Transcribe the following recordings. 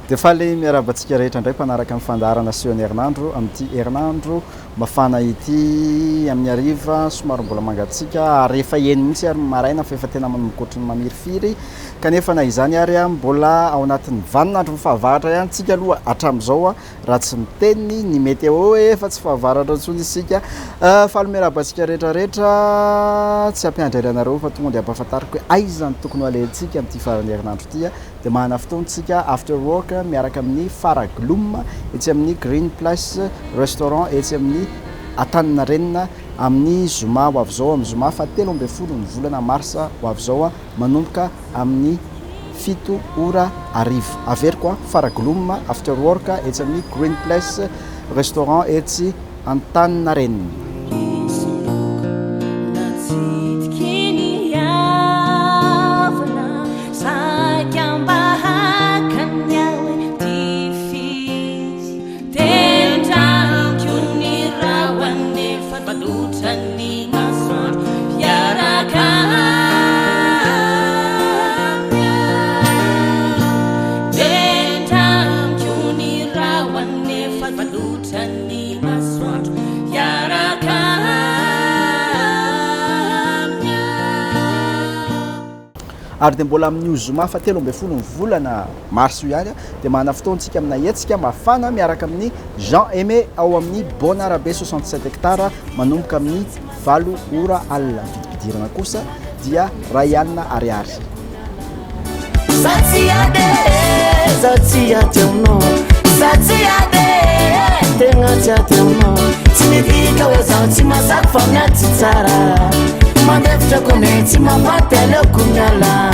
Dia faly miarabantsika rehetra indray mpanaraka amin'ny fandarana Sehon'Ny Herinandro amin'ity herinandro mafana ity amin'ny hariva somary mbola mangatsiaka rehefa eny mihitsy ary maraina fa efa tena manomboka ny mamirifiry kanefa na izany ary mbola ao anatin'ny vaninandro fahavaratra ihany tsika aloha hatramin'izao raha tsy miteny ny météo efa tsy fahavaratra intsony isika faly miarabantsika rehetrarehetra tsy ampiandry anareo fa tonga dia ampahafantariko hoe aiza ny tokony ho alentsika amin'ity farany herinandro ity dia mahana fotoantsika after work miaraka amin'ny Faragloom etsy amin'ny Green Place restaurant etsy amin'ny Antaninarenina amin'ny zoma ho avy zao amin'ny zoma fahatelo ambin'ny folo ny volana Martsa ho avy zao manomboka amin'ny 7 ora arivo. Averiko Faragloom after work etsy amin'ny Green Place restaurant etsy Antaninarenina. Ary dia mbola amin'ny zoma fahatelo ambin'ny folo ny volana Martsa ihany dia mahana fotoantsika amina hetsika mafana miaraka amin'ny Jean Aimé ao amin'ny Bonarabe 67 hectares manomboka amin'ny 7 ora alina. Vidividirana kosa dia Rayana Ariary. Mandevitra koneti mapatele kunyala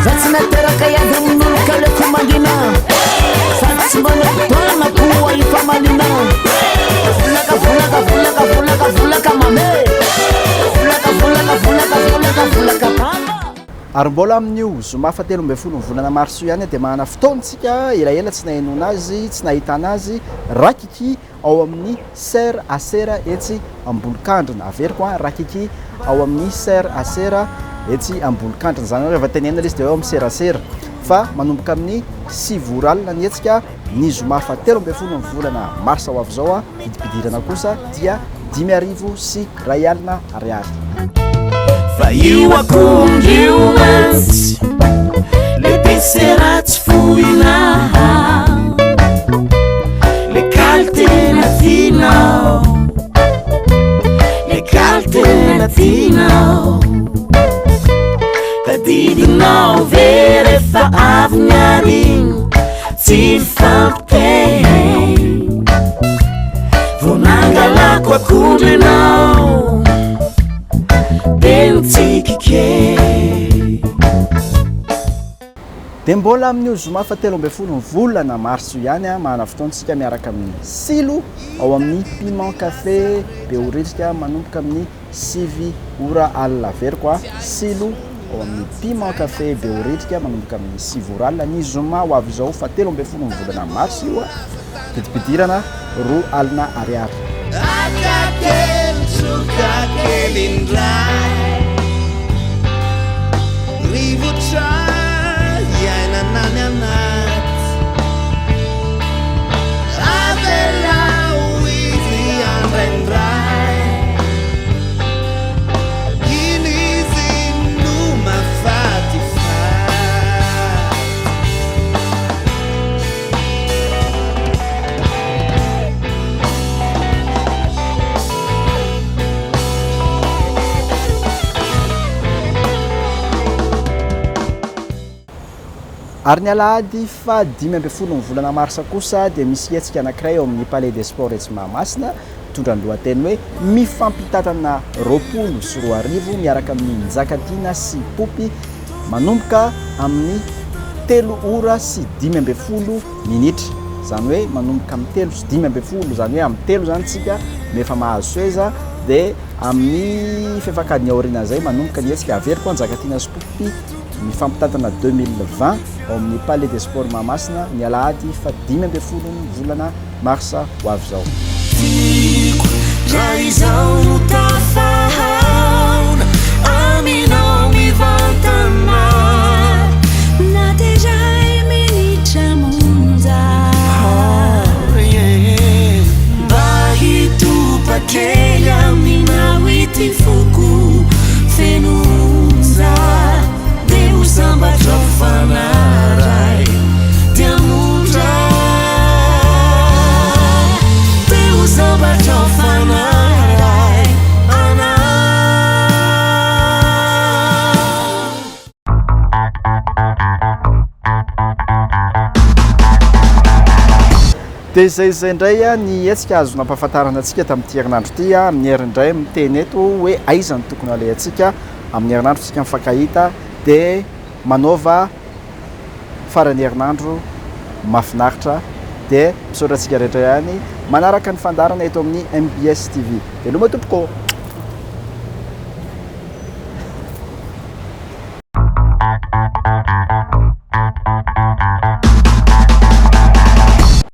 Zatsina teraka ya dumnul kale kumagina Satsimana kutona kuwa ifamalina Fulaka mame Fulaka pama Ary mbola amin'io zoma fahatelo ambin'ny folo ny volana Martsa ihany dia mahana fotoantsika elaela tsy nahenona azy tsy nahitana azy rakiki ao amin'ny Serre à Serre etsy Ambolokandrina. Averiko rakiki ao amin'ny Serre à Serre etsy Ambolokandrina zany rehefa tenenina izy dia eo amin'ny Serre à Serre fa manomboka amin'ny 6 ora alina ny hetsika ny zoma fahatelo ambin'ny folo ny volana Martsa ho avy zao vidividirana kosa dia 5,000 sy ray alina ariary. Fa io akondrio antsy le beseratsy foina le kaltena tinao tadidinao ve rehefa avy miariny tsy mifampiteny vo nangalako akondro enao dia mbola amin'ny zoma fahatelo ambin'ny folo ny volana Martsa ihany mahana fotoantsika miaraka amin'ny silo ao amin'ny Piment Café Beoritsika manomboka amin'ny 6 ora alina. Averiko silo ao amin'ny Piment Café Beoritsika manomboka amin'ny 6 ora alina ny zoma ho avy zao fahatelo ambin'ny folo ny volana Martsa io vidividirana 2 alina ariary. Ary ny alahady fa 5 ambin'ny folo ny volana Martsa kosa dia misy hetsika anankiray ao amin'ny Palais des Sports etsy Mahamasina mitondra ny lohateny hoe mifampitatana 20 sy 20 miaraka amin'ny Njakatiana sy Popy manomboka amin'ny 3 ora sy 5 ambin'ny folo minitra. Zany hoe manomboka amin'ny 3 sy 5 ambin'ny folo zany hoe amin'ny 3 zany tsika nefa mahazo soeza dia amin'ny fefakadiny aoriana zay manomboka ny hetsika. Averiko Njakatiana sy Popy mifampitatana 2020 ao amin'ny Palais des Sports Mahamasina ny alahady fa 5 ambin'ny folo ny volana Martsa ho avy zao. raha izao no tafahaona aminao mivantana na tezay minitra monja mba hitopakely aminao ity foko fenonja de ho sambatra fanaray dia mondra de ho sambatra fanaray ana dia zay indray a ny etsika azo nampahafantarana antsika tamin'ity herinandro ity a amin'ny herindray miteny eto hoe aiza ny tokony alay antsika amin'ny herinandro tsika mifankahita dia manaova farany herinandro mahafinaritra dia misaotra antsika rehetra ihany manaraka ny fandarana eto amin'ny MBS TV dia loma tompoko